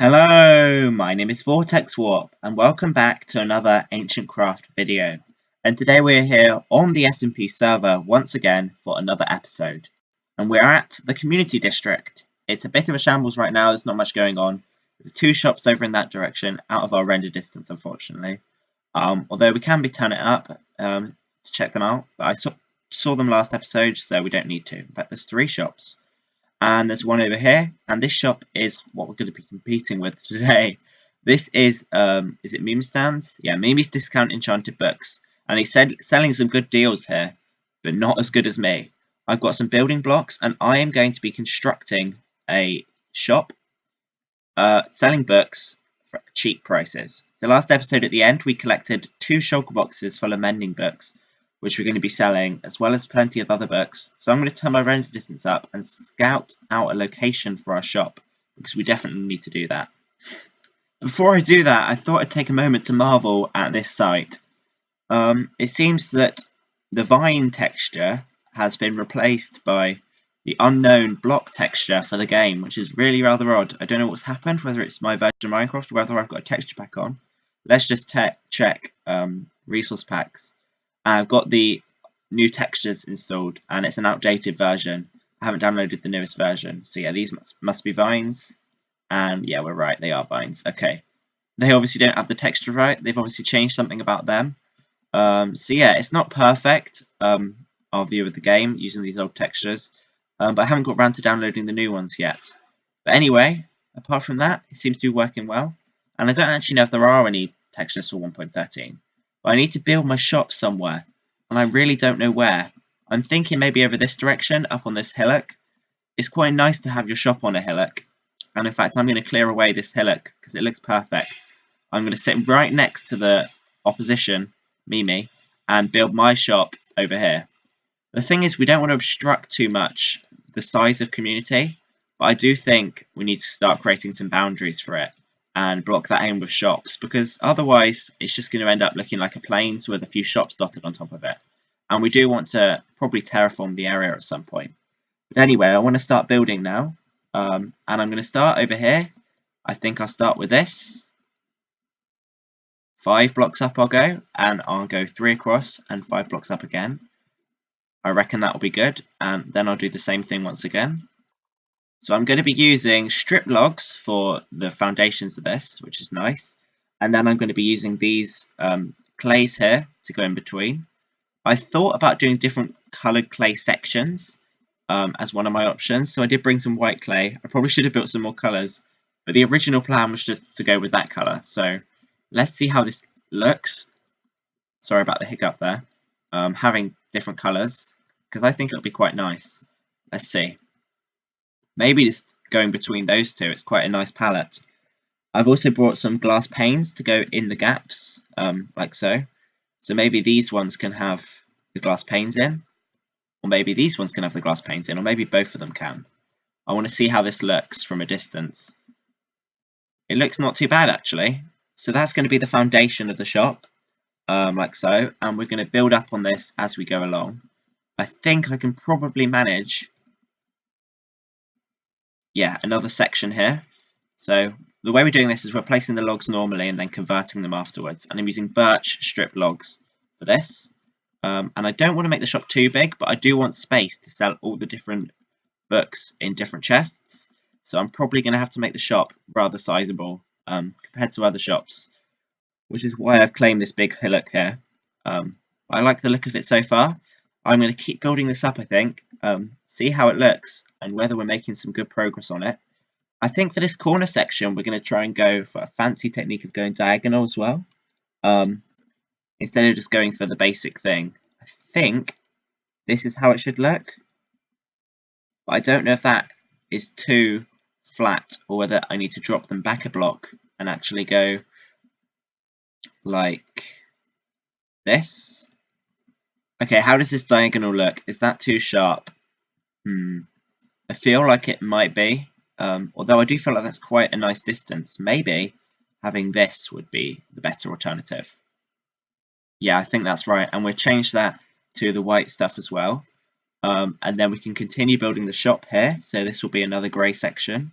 Hello, my name is Vortex Warp and welcome back to another Ancientcraft video. And today we're here on the SMP server once again for another episode. And we're at the community district. It's a bit of a shambles right now, there's not much going on. There's two shops over in that direction, out of our render distance unfortunately. Although we can be turning it up to check them out, but I saw them last episode so we don't need to. But there's three shops. And there's one over here, and this shop is what we're going to be competing with today. This is it Mimi Stands? Yeah, Mimi's Discount Enchanted Books. And he's selling some good deals here, but not as good as me. I've got some building blocks, and I am going to be constructing a shop selling books for cheap prices. So last episode at the end, we collected 2 shulker boxes full of mending books, which we're going to be selling, as well as plenty of other books. So I'm going to turn my render distance up and scout out a location for our shop, because we definitely need to do that. Before I do that, I thought I'd take a moment to marvel at this site. It seems that the vine texture has been replaced by the unknown block texture for the game, which is really rather odd. I don't know what's happened, whether it's my version of Minecraft or whether I've got a texture pack on. Let's just check resource packs. I've got the new textures installed and it's an outdated version. I haven't downloaded the newest version. So yeah, these must be vines. And yeah, we're right, they are vines. Okay. They obviously don't have the texture right. They've obviously changed something about them. So yeah, it's not perfect, our view of the game using these old textures. But I haven't got around to downloading the new ones yet. But anyway, apart from that, it seems to be working well. And I don't actually know if there are any textures for 1.13. But I need to build my shop somewhere, and I really don't know where. I'm thinking maybe over this direction, up on this hillock. It's quite nice to have your shop on a hillock, and in fact I'm going to clear away this hillock because it looks perfect. I'm going to sit right next to the opposition, Mimi, and build my shop over here. The thing is, we don't want to obstruct too much the size of community, but I do think we need to start creating some boundaries for it and block that in with shops, because otherwise it's just going to end up looking like a plains with a few shops dotted on top of it. And we do want to probably terraform the area at some point. But anyway, I want to start building now. And I'm going to start over here. I think I'll start with this. 5 blocks up I'll go, and I'll go 3 across and 5 blocks up again. I reckon that will be good, and then I'll do the same thing once again. So I'm going to be using strip logs for the foundations of this, which is nice. And then I'm going to be using these clays here to go in between. I thought about doing different coloured clay sections as one of my options. So I did bring some white clay. I probably should have built some more colours, but the original plan was just to go with that colour. So let's see how this looks. Sorry about the hiccup there. Having different colours, because I think it'll be quite nice. Let's see. Maybe just going between those two, it's quite a nice palette. I've also brought some glass panes to go in the gaps, like so. So maybe these ones can have the glass panes in, or maybe these ones can have the glass panes in, or maybe both of them can. I want to see how this looks from a distance. It looks not too bad actually. So that's going to be the foundation of the shop, like so, and we're going to build up on this as we go along. I think I can probably manage another section here. So the way we're doing this is we're placing the logs normally and then converting them afterwards. And I'm using birch strip logs for this. And I don't want to make the shop too big, but I do want space to sell all the different books in different chests. So I'm probably going to have to make the shop rather sizable compared to other shops, which is why I've claimed this big hillock here. I like the look of it so far. I'm going to keep building this up, I think, see how it looks and whether we're making some good progress on it. I think for this corner section, we're going to try and go for a fancy technique of going diagonal as well, instead of just going for the basic thing. I think this is how it should look, but I don't know if that is too flat or whether I need to drop them back a block and actually go like this. Okay, how does this diagonal look? Is that too sharp? I feel like it might be, although I do feel like that's quite a nice distance. Maybe having this would be the better alternative. Yeah, I think that's right, and we'll change that to the white stuff as well. And then we can continue building the shop here. So this will be another grey section,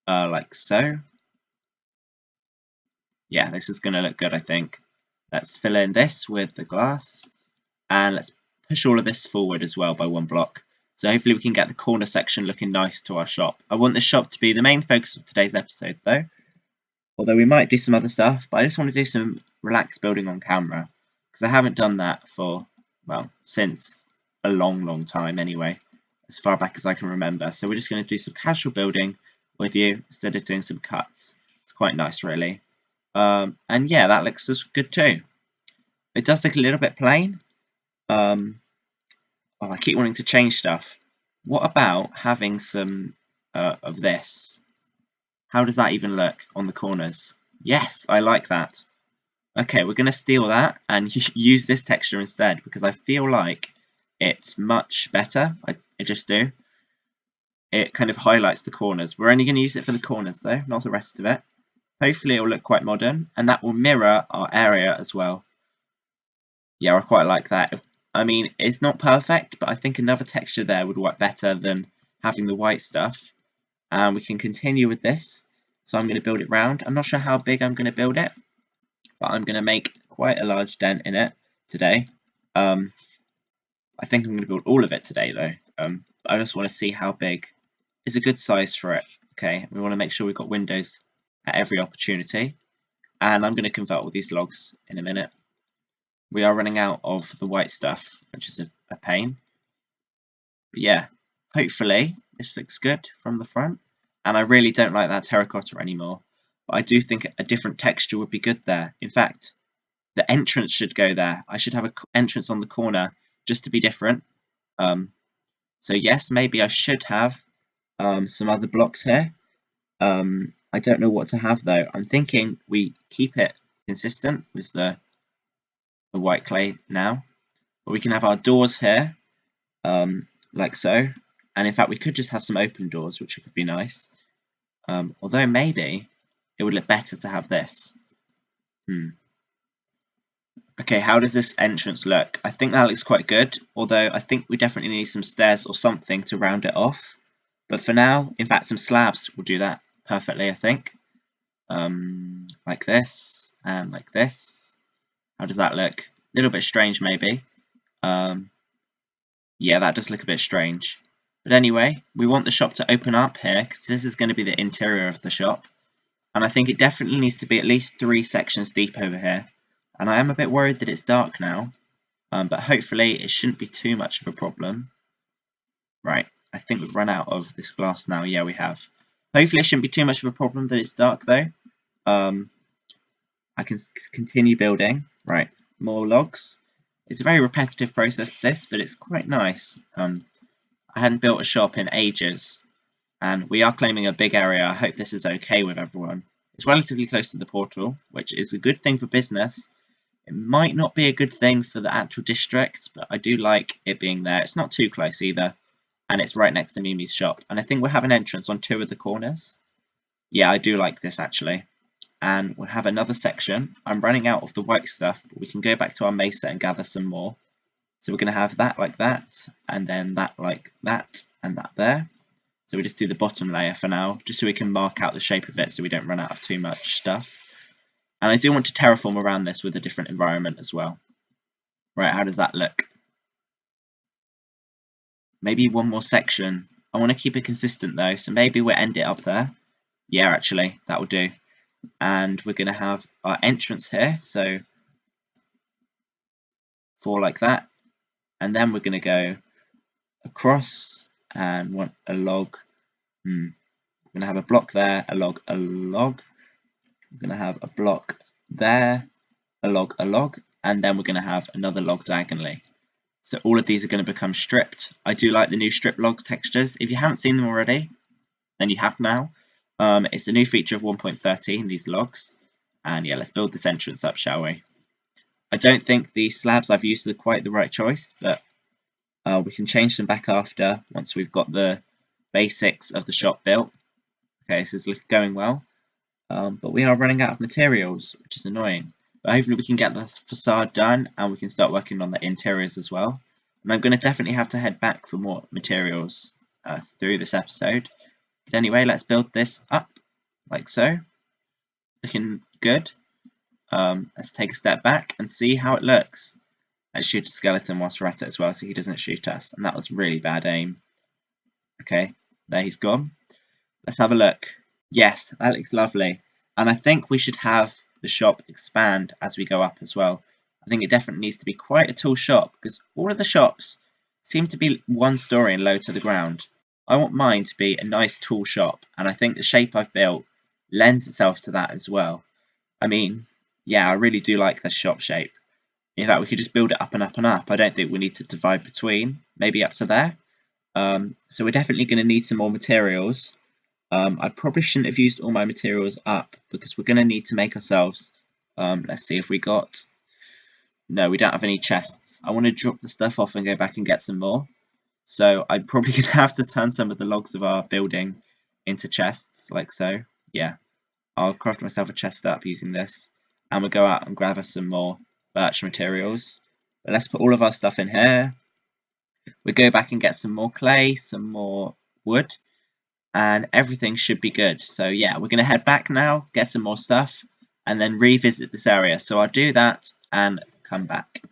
like so. Yeah, this is going to look good, I think. Let's fill in this with the glass, and let's push all of this forward as well by 1 block. So hopefully we can get the corner section looking nice to our shop. I want the shop to be the main focus of today's episode though, although we might do some other stuff, but I just want to do some relaxed building on camera, because I haven't done that for, well, since a long time anyway, as far back as I can remember. So we're just going to do some casual building with you instead of doing some cuts. It's quite nice really. And yeah, that looks good too. It does look a little bit plain. Oh, I keep wanting to change stuff. What about having some of this? How does that even look on the corners? Yes, I like that. Okay, we're going to steal that and use this texture instead, because I feel like it's much better. I just do. It kind of highlights the corners. We're only going to use it for the corners though, not the rest of it. Hopefully it will look quite modern, and that will mirror our area as well. Yeah, I quite like that. I mean, it's not perfect, but I think another texture there would work better than having the white stuff. And we can continue with this. So I'm going to build it round. I'm not sure how big I'm going to build it, but I'm going to make quite a large dent in it today. I think I'm going to build all of it today though. I just want to see how big is a good size for it. Okay, we want to make sure we've got windows at every opportunity. And I'm going to convert all these logs in a minute. We are running out of the white stuff, which is a pain. But yeah, hopefully this looks good from the front. And I really don't like that terracotta anymore. But I do think a different texture would be good there. In fact, the entrance should go there. I should have an entrance on the corner just to be different. So yes, maybe I should have some other blocks here. I don't know what to have though. I'm thinking we keep it consistent with the white clay now, but we can have our doors here, like so, and in fact we could just have some open doors, which could be nice, although maybe it would look better to have this. Okay, how does this entrance look? I think that looks quite good, although I think we definitely need some stairs or something to round it off, but for now, in fact some slabs will do that perfectly, I think. Like this and like this. How does that look? A little bit strange maybe. Yeah, that does look a bit strange. But anyway, we want the shop to open up here, because this is going to be the interior of the shop. And I think it definitely needs to be at least 3 sections deep over here. And I am a bit worried that it's dark now. But hopefully it shouldn't be too much of a problem. Right, I think we've run out of this glass now. Yeah, we have. Hopefully it shouldn't be too much of a problem that it's dark though. I can continue building. Right, more logs. It's a very repetitive process this, but it's quite nice. I hadn't built a shop in ages, and we are claiming a big area. I hope this is okay with everyone. It's relatively close to the portal, which is a good thing for business. It might not be a good thing for the actual district, but I do like it being there. It's not too close either, and it's right next to Mimi's shop. And I think we'll have an entrance on 2 of the corners. Yeah, I do like this actually. And we'll have another section. I'm running out of the white stuff, but we can go back to our mesa and gather some more. So we're going to have that like that, and then that like that, and that there. So we just do the bottom layer for now, just so we can mark out the shape of it so we don't run out of too much stuff. And I do want to terraform around this with a different environment as well. Right, how does that look? Maybe one more section. I want to keep it consistent though, so maybe we'll end it up there. Yeah, actually, that will do. And we're going to have our entrance here, so 4 like that, and then we're going to go across and want a log. We're going to have a block there, a log, a log. We're going to have a block there, a log, and then we're going to have another log diagonally. So all of these are going to become stripped. I do like the new strip log textures. If you haven't seen them already, then you have now. It's a new feature of 1.13, these logs. And yeah, let's build this entrance up, shall we? I don't think the slabs I've used are quite the right choice, but we can change them back after, once we've got the basics of the shop built. Okay, this is going well. But we are running out of materials, which is annoying. But hopefully we can get the facade done, and we can start working on the interiors as well. And I'm going to definitely have to head back for more materials through this episode. But anyway, let's build this up, like so. Looking good. Let's take a step back and see how it looks. Let's shoot a skeleton whilst we're at it as well so he doesn't shoot us. And that was really bad aim. Okay, there he's gone. Let's have a look. Yes, that looks lovely. And I think we should have the shop expand as we go up as well. I think it definitely needs to be quite a tall shop because all of the shops seem to be one story and low to the ground. I want mine to be a nice tall shop, and I think the shape I've built lends itself to that as well. I mean, yeah, I really do like the shop shape. In fact, we could just build it up and up and up. I don't think we need to divide between, maybe up to there. So we're definitely going to need some more materials. I probably shouldn't have used all my materials up because we're going to need to make ourselves, let's see if we got, no, we don't have any chests. I want to drop the stuff off and go back and get some more. So I'm probably going to have to turn some of the logs of our building into chests, like so. Yeah, I'll craft myself a chest up using this, and we'll go out and grab us some more birch materials. But let's put all of our stuff in here. We'll go back and get some more clay, some more wood, and everything should be good. So yeah, we're going to head back now, get some more stuff, and then revisit this area. So I'll do that and come back.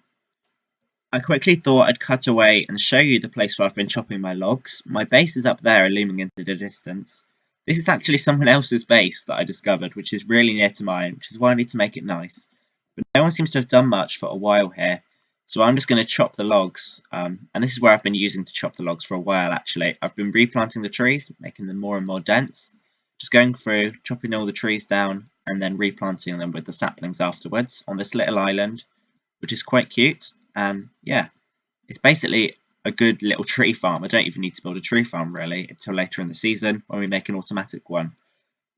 I quickly thought I'd cut away and show you the place where I've been chopping my logs. My base is up there, looming into the distance. This is actually someone else's base that I discovered, which is really near to mine, which is why I need to make it nice. But no one seems to have done much for a while here, so I'm just going to chop the logs. And this is where I've been using to chop the logs for a while, actually. I've been replanting the trees, making them more and more dense. Just going through, chopping all the trees down, and then replanting them with the saplings afterwards on this little island, which is quite cute. And yeah, it's basically a good little tree farm. I don't even need to build a tree farm really until later in the season when we make an automatic one.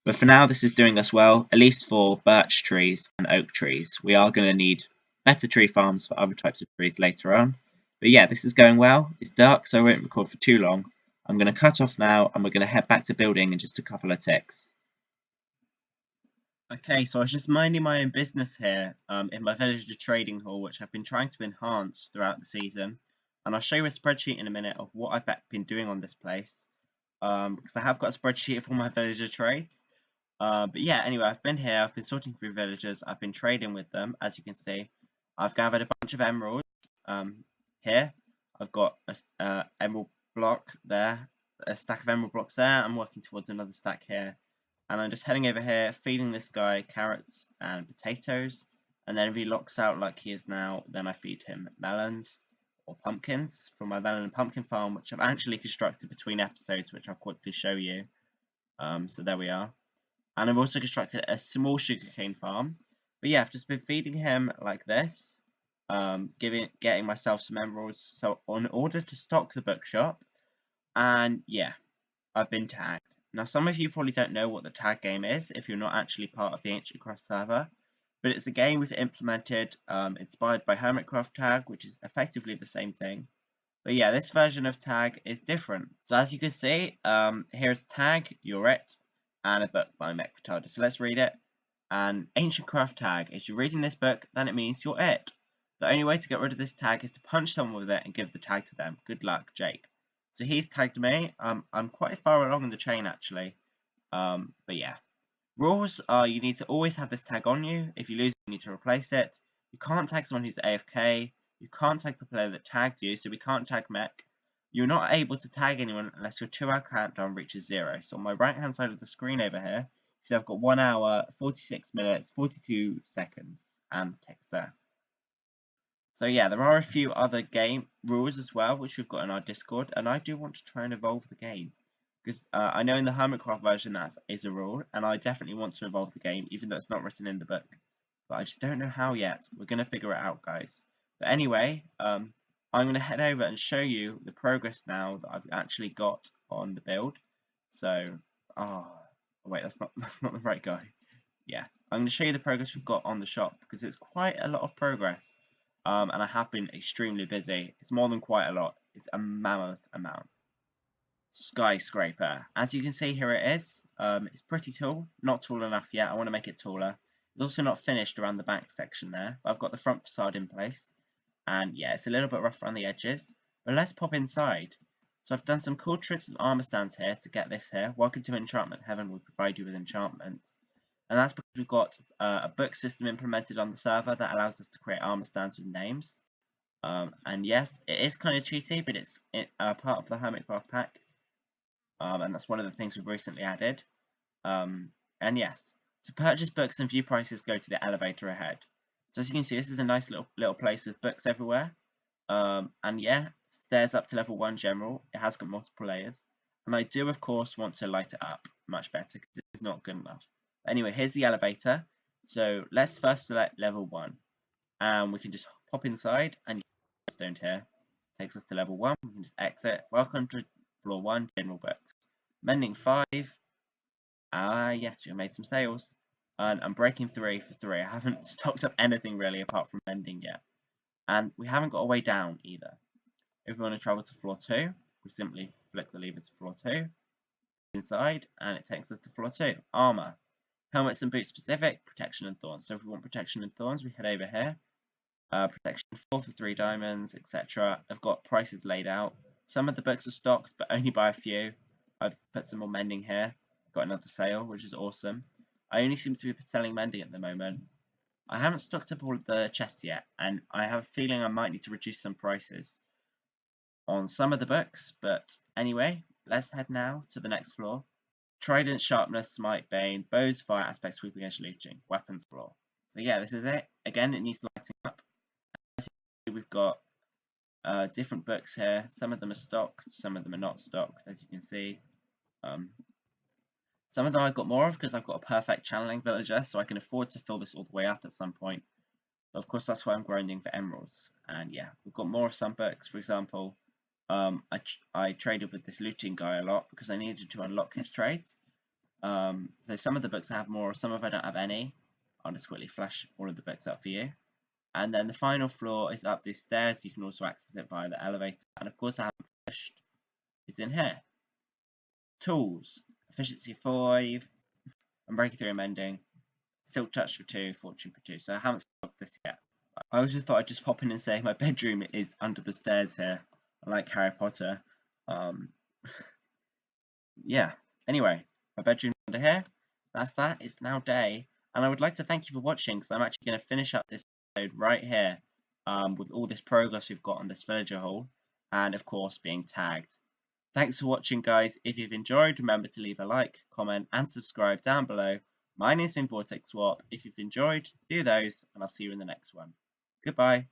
But for now, this is doing us well, at least for birch trees and oak trees. We are going to need better tree farms for other types of trees later on. But yeah, this is going well. It's dark, so I won't record for too long. I'm going to cut off now, and we're going to head back to building in just a couple of ticks. Okay, so I was just minding my own business here in my villager trading hall, which I've been trying to enhance throughout the season. And I'll show you a spreadsheet in a minute of what I've been doing on this place. Because I have got a spreadsheet of all my villager trades. But yeah, anyway, I've been here, I've been sorting through villagers, I've been trading with them, as you can see. I've gathered a bunch of emeralds here. I've got an emerald block there, a stack of emerald blocks there. I'm working towards another stack here. And I'm just heading over here, feeding this guy carrots and potatoes. And then if he locks out like he is now, then I feed him melons or pumpkins from my melon and pumpkin farm, which I've actually constructed between episodes, which I'll quickly show you. So there we are. And I've also constructed a small sugarcane farm. But yeah, I've just been feeding him like this, getting myself some emeralds. So in order to stock the bookshop, and yeah, I've been tagged. Now, some of you probably don't know what the tag game is if you're not actually part of the Ancientcraft server, but it's a game we've implemented inspired by Hermitcraft tag, which is effectively the same thing. But yeah, this version of tag is different. So as you can see, here's tag, you're it, and a book by Mech Potato. So let's read it. And Ancientcraft tag, if you're reading this book, then it means you're it. The only way to get rid of this tag is to punch someone with it and give the tag to them. Good luck, Jake. So he's tagged me. I'm quite far along in the chain actually. But yeah. Rules are you need to always have this tag on you. If you lose it, you need to replace it. You can't tag someone who's AFK. You can't tag the player that tagged you, so we can't tag Mech. You're not able to tag anyone unless your 2-hour countdown reaches 0. So on my right hand side of the screen over here, you see I've got 1 hour, 46 minutes, 42 seconds, and text there. So yeah, there are a few other game rules as well, which we've got in our Discord, and I do want to try and evolve the game. Because I know in the Hermitcraft version that is a rule, and I definitely want to evolve the game, even though it's not written in the book. But I just don't know how yet. We're going to figure it out, guys. But anyway, I'm going to head over and show you the progress now that I've actually got on the build. So, oh wait, that's not the right guy. Yeah, I'm going to show you the progress we've got on the shop, because it's quite a lot of progress. And I have been extremely busy. It's more than quite a lot. It's a mammoth amount. Skyscraper. As you can see, here it is. It's pretty tall. Not tall enough yet. I want to make it taller. It's also not finished around the back section there. But I've got the front facade in place. And yeah, it's a little bit rough around the edges. But let's pop inside. So I've done some cool tricks and armor stands here to get this here. Welcome to Enchantment Heaven will provide you with enchantments. And that's because we've got a book system implemented on the server that allows us to create armor stands with names. And yes, it is kind of cheaty, but it's part of the Hermitcraft pack. And that's one of the things we've recently added. And yes, to purchase books and view prices, go to the elevator ahead. So as you can see, this is a nice little place with books everywhere. And yeah, stairs up to level 1 general. It has got multiple layers. And I do, of course, want to light it up much better because it's not good enough. But anyway, here's the elevator. So let's first select level 1. And we can just pop inside and stoned here. Takes us to level 1. We can just exit. Welcome to floor 1, general books. Mending 5. Yes, we made some sales. And I'm breaking 3 for 3. I haven't stocked up anything really apart from mending yet. And we haven't got a way down either. If we want to travel to floor 2, we simply flick the lever to floor 2, inside, and it takes us to floor 2. Armor. Helmets and boots specific, protection and thorns. So if we want protection and thorns, we head over here. Protection 4 for 3 diamonds, etc. I've got prices laid out. Some of the books are stocked, but only by a few. I've put some more mending here. Got another sale, which is awesome. I only seem to be selling mending at the moment. I haven't stocked up all of the chests yet, and I have a feeling I might need to reduce some prices on some of the books, but anyway, let's head now to the next floor. Trident, Sharpness, Smite, Bane, Bows, Fire, Aspect, Sweeping, Edge, Looting, Weapons floor. So yeah, this is it. Again, it needs lighting up. As you can see, we've got different books here. Some of them are stocked, some of them are not stocked, as you can see. Some of them I've got more of because I've got a perfect channeling villager, so I can afford to fill this all the way up at some point. But of course, that's why I'm grinding for emeralds. And yeah, we've got more of some books. For example, I traded with this looting guy a lot because I needed to unlock his trades. So some of the books I have more, some of I don't have any. I'll just quickly flash all of the books up for you. And then the final floor is up these stairs. You can also access it via the elevator. And of course, I haven't finished. It's in here. Tools. Efficiency 5. I'm breaking 3 and mending. Silk touch for 2. Fortune for 2. So I haven't stocked this yet. I also thought I'd just pop in and say my bedroom is under the stairs here. I like Harry Potter. Yeah. Anyway, my bedroom's under here. That's that. It's now day. And I would like to thank you for watching because I'm actually going to finish up this episode right here with all this progress we've got on this villager haul. And of course being tagged. Thanks for watching, guys. If you've enjoyed, remember to leave a like, comment and subscribe down below. My name's been Vortex Warp. If you've enjoyed, do those and I'll see you in the next one. Goodbye.